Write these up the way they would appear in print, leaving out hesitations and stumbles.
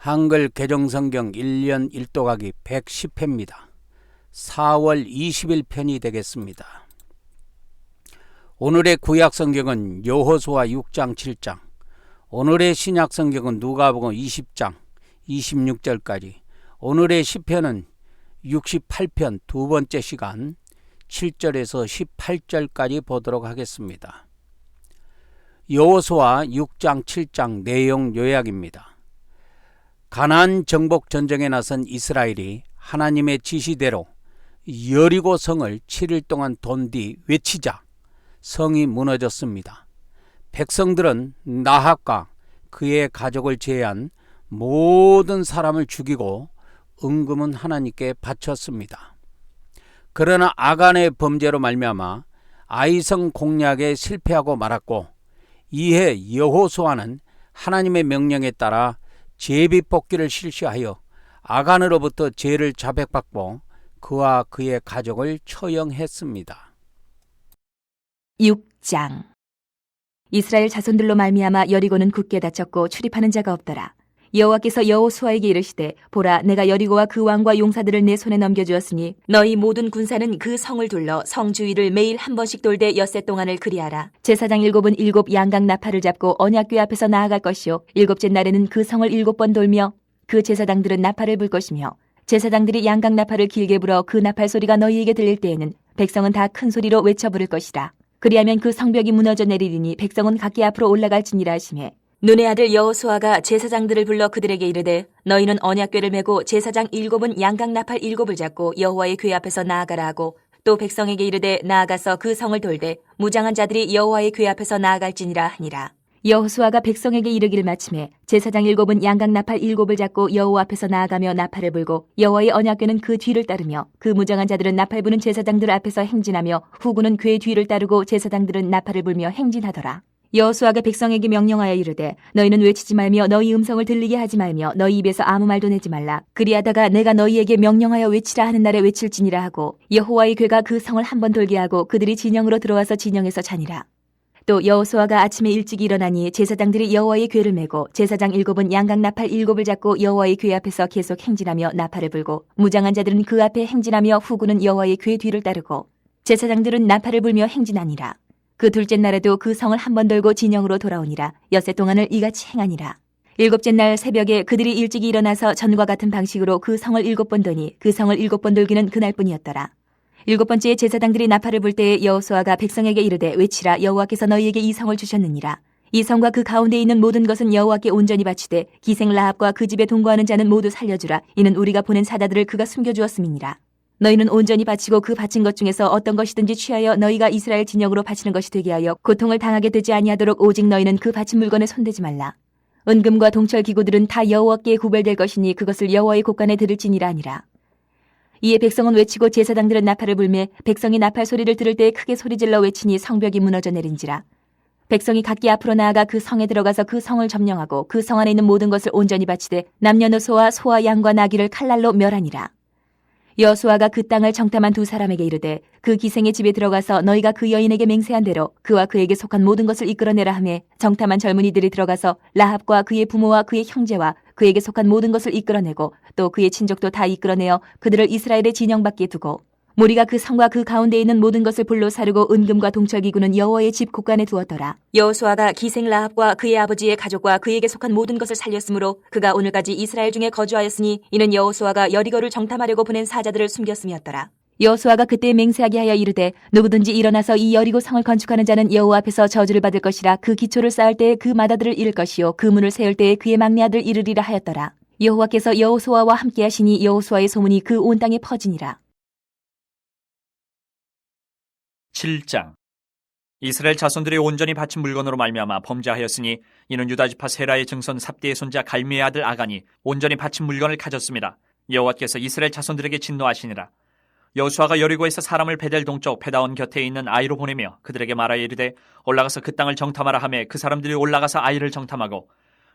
한글 개정성경 1년 1독하기 110회입니다. 4월 20일 편이 되겠습니다. 오늘의 구약성경은 여호수아 6장 7장, 오늘의 신약성경은 누가복음 20장 26절까지, 오늘의 시편은 68편 두 번째 시간 7절에서 18절까지 보도록 하겠습니다. 여호수아 6장 7장 내용 요약입니다. 가나안 정복 전쟁에 나선 이스라엘이 하나님의 지시대로 여리고 성을 7일 동안 돈 뒤 외치자 성이 무너졌습니다. 백성들은 나합과 그의 가족을 제외한 모든 사람을 죽이고 은금은 하나님께 바쳤습니다. 그러나 아간의 범죄로 말미암아 아이성 공략에 실패하고 말았고, 이에 여호수아는 하나님의 명령에 따라 제비뽑기를 실시하여 아간으로부터 죄를 자백받고 그와 그의 가족을 처형했습니다. 6장. 이스라엘 자손들로 말미암아 여리고는 굳게 닫혔고 출입하는 자가 없더라. 여호와께서 여호수아에게 이르시되, 보라, 내가 여리고와 그 왕과 용사들을 내 손에 넘겨주었으니 너희 모든 군사는 그 성을 둘러 성 주위를 매일 한 번씩 돌되 엿새 동안을 그리하라. 제사장 7은 7 양각 나팔을 잡고 언약궤 앞에서 나아갈 것이요, 7째 날에는 그 성을 7번 돌며 그 제사장들은 나팔을 불 것이며, 제사장들이 양각 나팔을 길게 불어 그 나팔 소리가 너희에게 들릴 때에는 백성은 다 큰 소리로 외쳐 부를 것이다. 그리하면 그 성벽이 무너져 내리리니 백성은 각기 앞으로 올라갈지니라 하시매, 눈의 아들 여호수아가 제사장들을 불러 그들에게 이르되, 너희는 언약궤를 메고 제사장 7은 양각 나팔 7을 잡고 여호와의 궤 앞에서 나아가라 하고, 또 백성에게 이르되 나아가서 그 성을 돌되 무장한 자들이 여호와의 궤 앞에서 나아갈지니라 하니라. 여호수아가 백성에게 이르기를 마침에 제사장 7은 양각 나팔 7을 잡고 여호와 앞에서 나아가며 나팔을 불고, 여호와의 언약궤는 그 뒤를 따르며, 그 무장한 자들은 나팔 부는 제사장들 앞에서 행진하며 후군은 궤 뒤를 따르고 제사장들은 나팔을 불며 행진하더라. 여호수아가 백성에게 명령하여 이르되, 너희는 외치지 말며 너희 음성을 들리게 하지 말며 너희 입에서 아무 말도 내지 말라. 그리하다가 내가 너희에게 명령하여 외치라 하는 날에 외칠지니라 하고, 여호와의 궤가 그 성을 한번 돌게 하고 그들이 진영으로 들어와서 진영에서 자니라. 또 여호수아가 아침에 일찍 일어나니 제사장들이 여호와의 궤를 메고 제사장 7은 양각 나팔 7을 잡고 여호와의 궤 앞에서 계속 행진하며 나팔을 불고, 무장한 자들은 그 앞에 행진하며 후군은 여호와의 궤 뒤를 따르고 제사장들은 나팔을 불며 행진하니라. 그 둘째 날에도 그 성을 한번 돌고 진영으로 돌아오니라. 엿새 동안을 이같이 행하니라. 7째 날 새벽에 그들이 일찍 일어나서 전과 같은 방식으로 그 성을 7번 도니 그 성을 7번 돌기는 그날뿐이었더라. 7번째에 제사장들이 나팔을 불 때에 여호수아가 백성에게 이르되, 외치라, 여호와께서 너희에게 이 성을 주셨느니라. 이 성과 그 가운데 있는 모든 것은 여호와께 온전히 바치되 기생 라합과 그 집에 동거하는 자는 모두 살려주라. 이는 우리가 보낸 사자들을 그가 숨겨주었음이니라. 너희는 온전히 바치고 그 바친 것 중에서 어떤 것이든지 취하여 너희가 이스라엘 진영으로 바치는 것이 되게 하여 고통을 당하게 되지 아니하도록 오직 너희는 그 바친 물건에 손대지 말라. 은금과 동철 기구들은 다 여호와께 구별될 것이니 그것을 여호와의 곳간에 들을지니라 하니라. 이에 백성은 외치고 제사장들은 나팔을 불매, 백성이 나팔 소리를 들을 때 크게 소리질러 외치니 성벽이 무너져 내린지라. 백성이 각기 앞으로 나아가 그 성에 들어가서 그 성을 점령하고 그 성 안에 있는 모든 것을 온전히 바치되 남녀노소와 소와 양과 나귀를 칼날로 멸하니라. 여호수아가 그 땅을 정탐한 두 사람에게 이르되, 그 기생의 집에 들어가서 너희가 그 여인에게 맹세한 대로 그와 그에게 속한 모든 것을 이끌어내라 하매, 정탐한 젊은이들이 들어가서 라합과 그의 부모와 그의 형제와 그에게 속한 모든 것을 이끌어내고 또 그의 친족도 다 이끌어내어 그들을 이스라엘의 진영 밖에 두고, 무리가 그 성과 그 가운데 있는 모든 것을 불로 사르고 은금과 동철기구는 여호와의 집 곳간에 두었더라. 여호수아가 기생 라합과 그의 아버지의 가족과 그에게 속한 모든 것을 살렸으므로 그가 오늘까지 이스라엘 중에 거주하였으니, 이는 여호수아가 여리고를 정탐하려고 보낸 사자들을 숨겼음이었더라. 여호수아가 그때 맹세하게 하여 이르되, 누구든지 일어나서 이 여리고 성을 건축하는 자는 여호와 앞에서 저주를 받을 것이라. 그 기초를 쌓을 때에 그 마다들을 잃을 것이요, 그 문을 세울 때에 그의 막내 아들 이르리라 하였더라. 여호와께서 여호수아와 함께 하시니 여호수아의 소문이 그 온 땅에 퍼지니라. 7장. 이스라엘 자손들이 온전히 바친 물건으로 말미암아 범죄하였으니, 이는 유다지파 세라의 증손 삽디의 손자 갈미의 아들 아간이 온전히 바친 물건을 가졌습니다. 여호와께서 이스라엘 자손들에게 진노하시니라. 여호수아가 여리고에서 사람을 베델 동쪽 페다온 곁에 있는 아이로 보내며 그들에게 말하여 이르되, 올라가서 그 땅을 정탐하라 하매 그 사람들이 올라가서 아이를 정탐하고,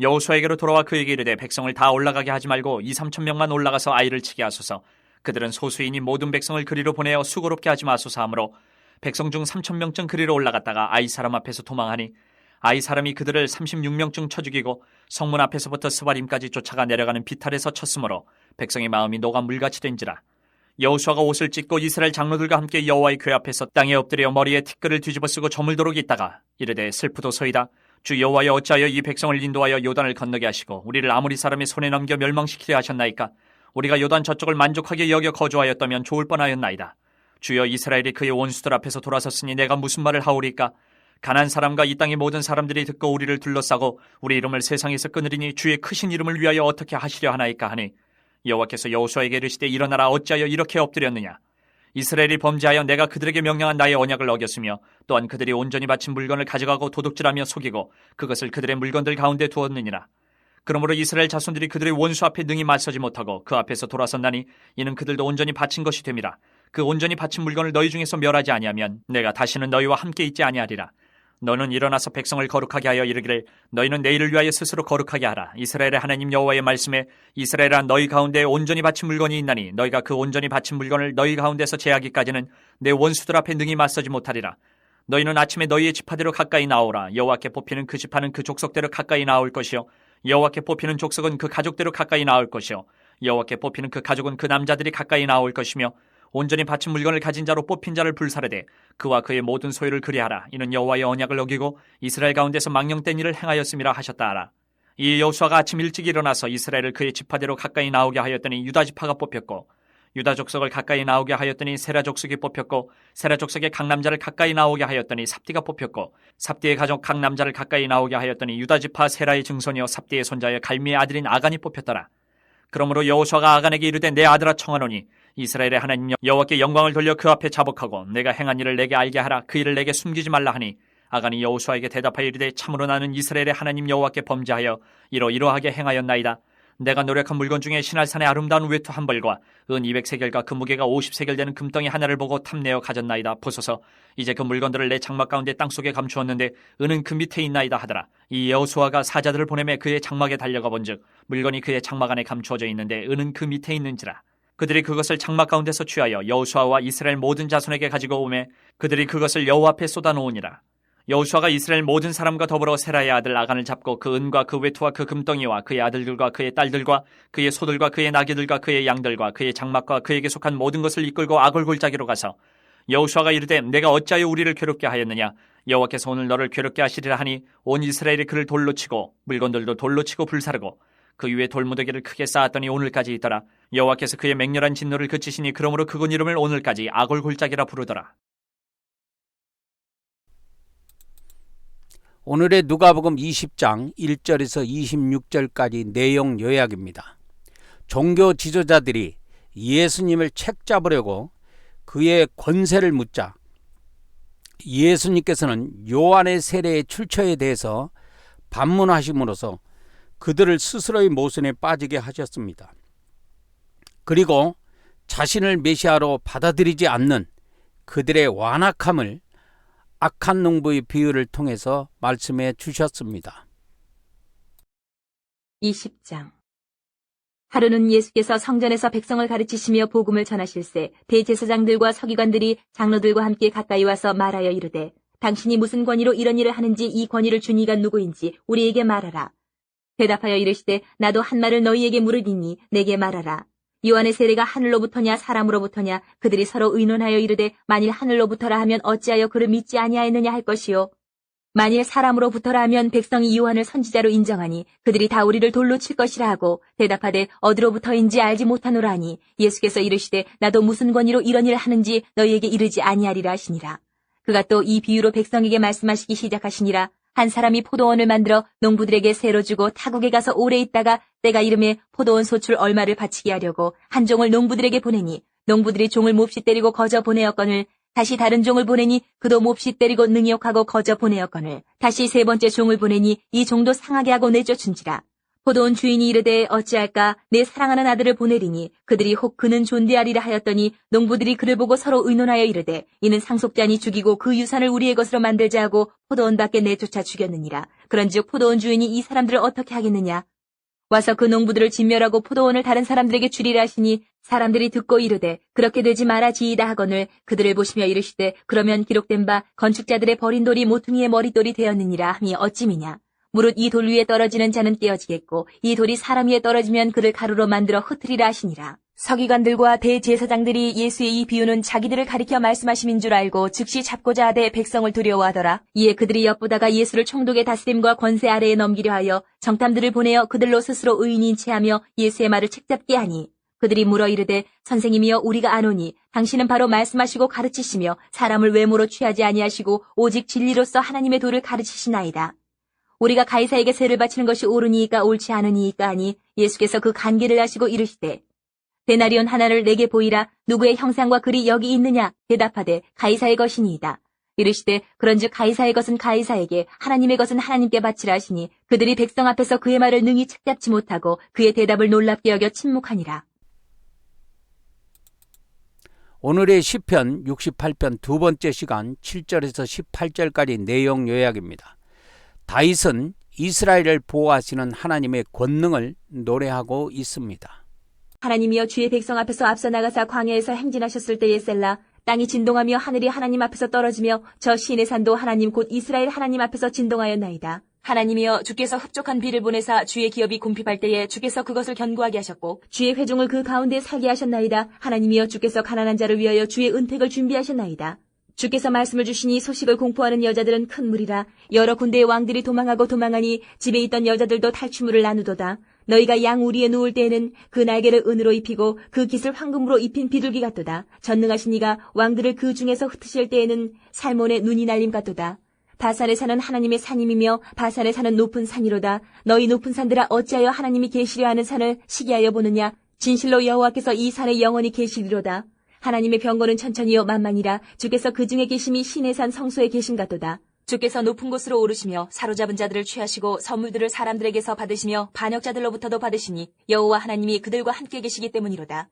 여호수아에게로 돌아와 그에게 이르되, 백성을 다 올라가게 하지 말고 2-3천 명만 올라가서 아이를 치게 하소서. 그들은 소수이니 모든 백성을 그리로 보내어 수고롭게 하지 마소서 하므로 백성 중 3,000명쯤 그리로 올라갔다가 아이 사람 앞에서 도망하니, 아이 사람이 그들을 36명쯤 쳐 죽이고 성문 앞에서부터 스바림까지 쫓아가 내려가는 비탈에서 쳤으므로 백성의 마음이 녹아 물같이 된지라. 여호수아가 옷을 찢고 이스라엘 장로들과 함께 여호와의 궤 앞에서 땅에 엎드려 머리에 티끌을 뒤집어 쓰고 저물도록 있다가 이르되 슬프도소이다. 주 여호와여 어찌하여 이 백성을 인도하여 요단을 건너게 하시고 우리를 아모리 사람의 손에 넘겨 멸망시키려 하셨나이까. 우리가 요단 저쪽을 만족하게 여겨 거주하였다면 좋을 뻔하였나이다. 주여 이스라엘이 그의 원수들 앞에서 돌아섰으니 내가 무슨 말을 하오리까. 가나안 사람과 이 땅의 모든 사람들이 듣고 우리를 둘러싸고 우리 이름을 세상에서 끊으리니 주의 크신 이름을 위하여 어떻게 하시려 하나이까 하니 여호와께서 여호수아에게 이르시되 일어나라 어찌하여 이렇게 엎드렸느냐. 이스라엘이 범죄하여 내가 그들에게 명령한 나의 언약을 어겼으며 또한 그들이 온전히 바친 물건을 가져가고 도둑질하며 속이고 그것을 그들의 물건들 가운데 두었느니라. 그러므로 이스라엘 자손들이 그들의 원수 앞에 능히 맞서지 못하고 그 앞에서 돌아섰나니 이는 그들도 온전히 바친 것이 됨이라. 그 온전히 바친 물건을 너희 중에서 멸하지 아니하면 내가 다시는 너희와 함께 있지 아니하리라. 너는 일어나서 백성을 거룩하게 하여 이르기를 너희는 내일을 위하여 스스로 거룩하게 하라. 이스라엘의 하나님 여호와의 말씀에 이스라엘아 너희 가운데 온전히 바친 물건이 있나니 너희가 그 온전히 바친 물건을 너희 가운데서 제하기까지는 내 원수들 앞에 능히 맞서지 못하리라. 너희는 아침에 너희의 지파대로 가까이 나오라. 여호와께 뽑히는 그 지파는 그 족속대로 가까이 나올 것이요 여호와께 뽑히는 족속은 그 가족대로 가까이 나올 것이요 여호와께 뽑히는 그 가족은 그 남자들이 가까이 나올 것이며 온전히 바친 물건을 가진 자로 뽑힌 자를 불사르되 그와 그의 모든 소유를 그리하라. 이는 여호와의 언약을 어기고 이스라엘 가운데서 망령된 일을 행하였음이라 하셨다 하라. 이 여호수아가 아침 일찍 일어나서 이스라엘을 그의 지파대로 가까이 나오게 하였더니 유다 지파가 뽑혔고 유다 족속을 가까이 나오게 하였더니 세라 족속이 뽑혔고 세라 족속의 각 남자를 가까이 나오게 하였더니 삽디가 뽑혔고 삽디의 가족 각 남자를 가까이 나오게 하였더니 유다 지파 세라의 증손이요 삽디의 손자여 갈미의 아들인 아간이 뽑혔더라. 그러므로 여호수아가 아간에게 이르되 내 아들아 청하노니 이스라엘의 하나님 여호와께 영광을 돌려 그 앞에 자복하고 내가 행한 일을 내게 알게 하라. 그 일을 내게 숨기지 말라 하니 아간이 여호수아에게 대답하여 이르되 참으로 나는 이스라엘의 하나님 여호와께 범죄하여 이러이러하게 행하였나이다. 내가 노력한 물건 중에 시날산의 아름다운 외투 한 벌과 은 200세겔과 그 무게가 50세겔 되는 금덩이 하나를 보고 탐내어 가졌나이다. 보소서 이제 그 물건들을 내 장막 가운데 땅속에 감추었는데 은은 그 밑에 있나이다 하더라. 이 여호수아가 사자들을 보내매 그의 장막에 달려가 본즉 물건이 그의 장막 안에 감추어져 있는데 은은 그 밑에 있는지라. 그들이 그것을 장막 가운데서 취하여 여호수아와 이스라엘 모든 자손에게 가지고 오매 그들이 그것을 여호와 앞에 쏟아놓으니라. 여호수아가 이스라엘 모든 사람과 더불어 세라의 아들 아간을 잡고 그 은과 그 외투와 그 금덩이와 그의 아들들과 그의 딸들과 그의 소들과 그의 나귀들과 그의 양들과 그의 장막과 그에게 속한 모든 것을 이끌고 아골 골짜기로 가서 여호수아가 이르되 내가 어찌하여 우리를 괴롭게 하였느냐. 여호와께서 오늘 너를 괴롭게 하시리라 하니 온 이스라엘이 그를 돌로 치고 물건들도 돌로 치고 불사르고 그 위에 돌무더기를 크게 쌓았더니 오늘까지 있더라. 여호와께서 그의 맹렬한 진노를 그치시니 그러므로 그곳 이름을 오늘까지 아골 골짜기라 부르더라. 오늘의 누가복음 20장 1절에서 26절까지 내용 요약입니다. 종교 지도자들이 예수님을 책잡으려고 그의 권세를 묻자 예수님께서는 요한의 세례의 출처에 대해서 반문하심으로써 그들을 스스로의 모순에 빠지게 하셨습니다. 그리고 자신을 메시아로 받아들이지 않는 그들의 완악함을 악한 농부의 비유를 통해서 말씀해 주셨습니다. 20장. 하루는 예수께서 성전에서 백성을 가르치시며 복음을 전하실세 대제사장들과 서기관들이 장로들과 함께 가까이 와서 말하여 이르되 당신이 무슨 권위로 이런 일을 하는지 이 권위를 준 이가 누구인지 우리에게 말하라. 대답하여 이르시되 나도 한 말을 너희에게 물으리니 내게 말하라. 요한의 세례가 하늘로부터냐 사람으로부터냐. 그들이 서로 의논하여 이르되 만일 하늘로부터라 하면 어찌하여 그를 믿지 아니하였느냐 할 것이요 만일 사람으로부터라 하면 백성이 요한을 선지자로 인정하니 그들이 다 우리를 돌로 칠 것이라 하고 대답하되 어디로부터인지 알지 못하노라 하니 예수께서 이르시되 나도 무슨 권위로 이런 일을 하는지 너희에게 이르지 아니하리라 하시니라. 그가 또 이 비유로 백성에게 말씀하시기 시작하시니라. 한 사람이 포도원을 만들어 농부들에게 새로 주고 타국에 가서 오래 있다가 때가 이름에 포도원 소출 얼마를 바치게 하려고 한 종을 농부들에게 보내니 농부들이 종을 몹시 때리고 거저 보내었거늘 다시 다른 종을 보내니 그도 몹시 때리고 능히 욕하고 거저 보내었거늘 다시 세 번째 종을 보내니 이 종도 상하게 하고 내쫓은지라. 포도원 주인이 이르되 어찌할까 내 사랑하는 아들을 보내리니 그들이 혹 그는 존대하리라 하였더니 농부들이 그를 보고 서로 의논하여 이르되 이는 상속자니 죽이고 그 유산을 우리의 것으로 만들자 하고 포도원 밖에 내쫓아 죽였느니라. 그런즉 포도원 주인이 이 사람들을 어떻게 하겠느냐. 와서 그 농부들을 진멸하고 포도원을 다른 사람들에게 주리라 하시니 사람들이 듣고 이르되 그렇게 되지 말아지이다 하거늘 그들을 보시며 이르시되 그러면 기록된 바 건축자들의 버린 돌이 모퉁이의 머릿돌이 되었느니라 함이 어찌미냐. 무릇 이 돌 위에 떨어지는 자는 깨어지겠고 이 돌이 사람 위에 떨어지면 그를 가루로 만들어 흩으리라 하시니라. 서기관들과 대제사장들이 예수의 이 비유는 자기들을 가리켜 말씀하심인 줄 알고 즉시 잡고자 하되 백성을 두려워하더라. 이에 그들이 엿보다가 예수를 총독의 다스림과 권세 아래에 넘기려 하여 정탐들을 보내어 그들로 스스로 의인인 체하며 예수의 말을 책잡게 하니 그들이 물어 이르되 선생님이여 우리가 아노니 당신은 바로 말씀하시고 가르치시며 사람을 외모로 취하지 아니하시고 오직 진리로서 하나님의 도를 가르치시나이다. 우리가 가이사에게 세를 바치는 것이 옳으니이까 옳지 않으니이까 하니 예수께서 그 간계를 하시고 이르시되 데나리온 하나를 내게 보이라. 누구의 형상과 글이 여기 있느냐? 대답하되 가이사의 것이니이다. 이르시되 그런즉 가이사의 것은 가이사에게 하나님의 것은 하나님께 바치라 하시니 그들이 백성 앞에서 그의 말을 능히 책잡지 못하고 그의 대답을 놀랍게 여겨 침묵하니라. 오늘의 시편 68편 두 번째 시간 7절에서 18절까지 내용 요약입니다. 다윗은 이스라엘을 보호하시는 하나님의 권능을 노래하고 있습니다. 하나님이여 주의 백성 앞에서 앞서 나가사 광야에서 행진하셨을 때에 셀라 땅이 진동하며 하늘이 하나님 앞에서 떨어지며 저 시내 산도 하나님 곧 이스라엘 하나님 앞에서 진동하였나이다. 하나님이여 주께서 흡족한 비를 보내사 주의 기업이 궁핍할 때에 주께서 그것을 견고하게 하셨고 주의 회중을 그 가운데 살게 하셨나이다. 하나님이여 주께서 가난한 자를 위하여 주의 은택을 준비하셨나이다. 주께서 말씀을 주시니 소식을 공포하는 여자들은 큰 무리라. 여러 군대의 왕들이 도망하고 도망하니 집에 있던 여자들도 탈취물을 나누도다. 너희가 양 우리에 누울 때에는 그 날개를 은으로 입히고 그 깃을 황금으로 입힌 비둘기 같도다. 전능하신 이가 왕들을 그 중에서 흩으실 때에는 살몬의 눈이 날림 같도다. 바산에 사는 하나님의 산임이며 바산에 사는 높은 산이로다. 너희 높은 산들아 어찌하여 하나님이 계시려 하는 산을 시기하여 보느냐. 진실로 여호와께서 이 산에 영원히 계시리로다. 하나님의 병거는 천천히요 만만이라. 주께서 그 중에 계심이 신의 산 성소에 계심 같도다. 주께서 높은 곳으로 오르시며 사로잡은 자들을 취하시고 선물들을 사람들에게서 받으시며 반역자들로부터도 받으시니 여호와 하나님이 그들과 함께 계시기 때문이로다.